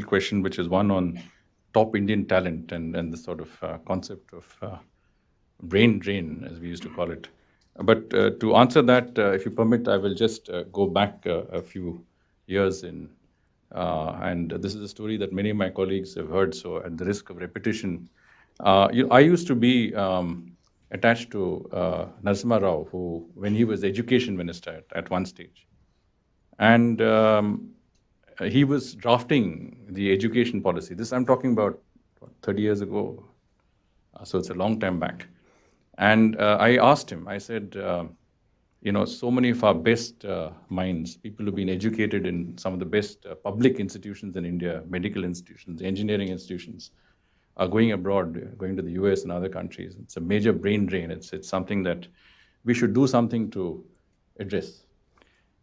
question, which is one on top Indian talent and the sort of concept of brain drain, as we used to call it. But to answer that, if you permit, I will just go back a few years in. And this is a story that many of my colleagues have heard, so at the risk of repetition, I used to be attached to Narasimha Rao, who, when he was education minister at one stage. And he was drafting the education policy. This I'm talking about 30 years ago, so it's a long time back. And I asked him, I said, so many of our best minds, people who've been educated in some of the best public institutions in India, medical institutions, engineering institutions, are going abroad, going to the US and other countries. It's a major brain drain. It's something that we should do something to address.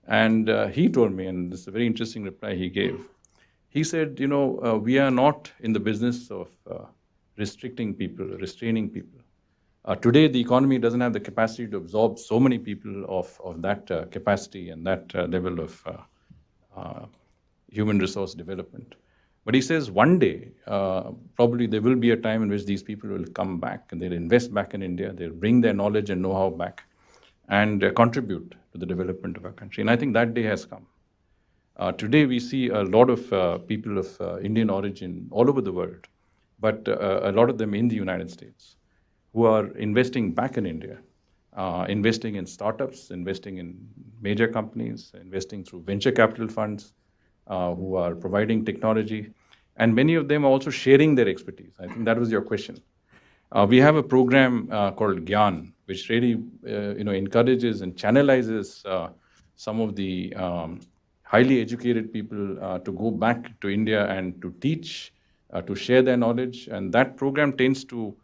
And he told me, and this is a very interesting reply he gave. He said, we are not in the business of restricting people, restraining people. Today, the economy doesn't have the capacity to absorb so many people of that capacity and that level of human resource development. But he says one day, probably there will be a time in which these people will come back and they'll invest back in India, they'll bring their knowledge and know-how back and contribute to the development of our country. And I think that day has come. Today, we see a lot of people of Indian origin all over the world, but a lot of them in the United States, who are investing back in India, investing in startups, investing in major companies, investing through venture capital funds, who are providing technology, and many of them are also sharing their expertise. I think that was your question. We have a program called Gyan, which really encourages and channelizes some of the highly educated people to go back to India and to teach, to share their knowledge. And that program tends to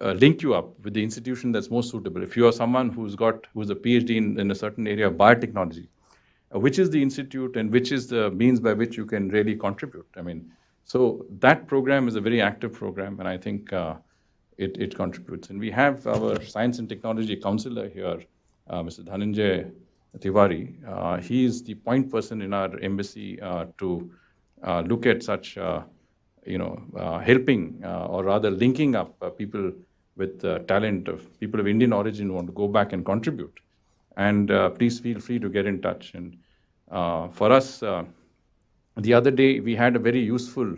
link you up with the institution that's most suitable. If you are someone who's a PhD in a certain area of biotechnology, which is the institute and which is the means by which you can really contribute. So that program is a very active program, and I think it contributes. And we have our Science and Technology Counselor here, Mr. Dhananjay Tiwari. He is the point person in our embassy to look at such, helping or rather linking up people with talent of people of Indian origin who want to go back and contribute. And please feel free to get in touch. And for us, the other day, we had a very useful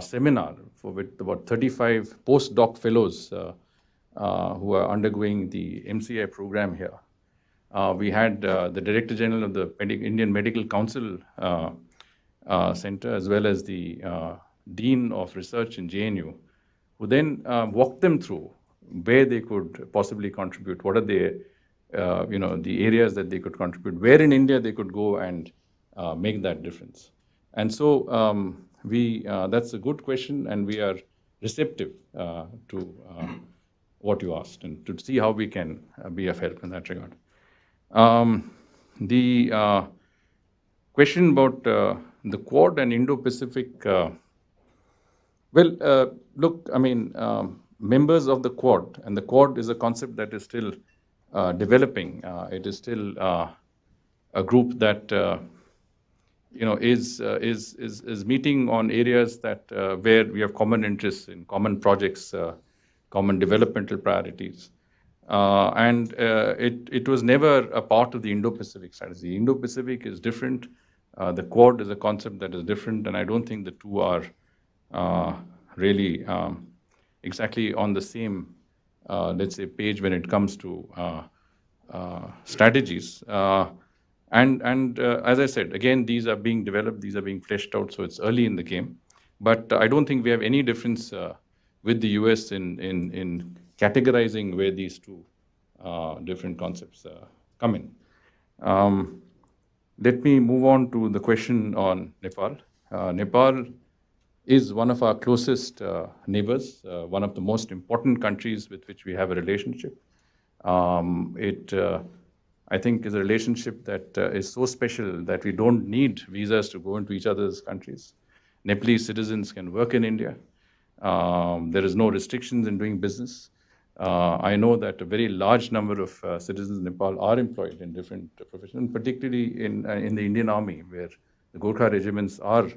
seminar with about 35 postdoc fellows who are undergoing the MCI program here. We had the Director General of the Indian Medical Council Center, as well as the Dean of Research in JNU, who then walked them through where they could possibly contribute, what are the areas that they could contribute, where in India they could go and make that difference. And so that's a good question, and we are receptive to what you asked and to see how we can be of help in that regard. The question about the Quad and Indo-Pacific, look, members of the Quad, and the Quad is a concept that is still developing. It is still a group that is meeting on areas that where we have common interests in common projects, common developmental priorities. And it was never a part of the Indo-Pacific strategy. Indo-Pacific is different. The Quad is a concept that is different, and I don't think the two are really exactly on the same, let's say, page when it comes to strategies. And as I said, again, these are being developed, these are being fleshed out, so it's early in the game. But I don't think we have any difference with the US in categorizing where these two different concepts come in. Let me move on to the question on Nepal. Nepal is one of our closest neighbors, one of the most important countries with which we have a relationship. I think, is a relationship that is so special that we don't need visas to go into each other's countries. Nepalese citizens can work in India. There is no restrictions in doing business. I know that a very large number of citizens in Nepal are employed in different professions, particularly in the Indian Army, where the Gorkha regiments are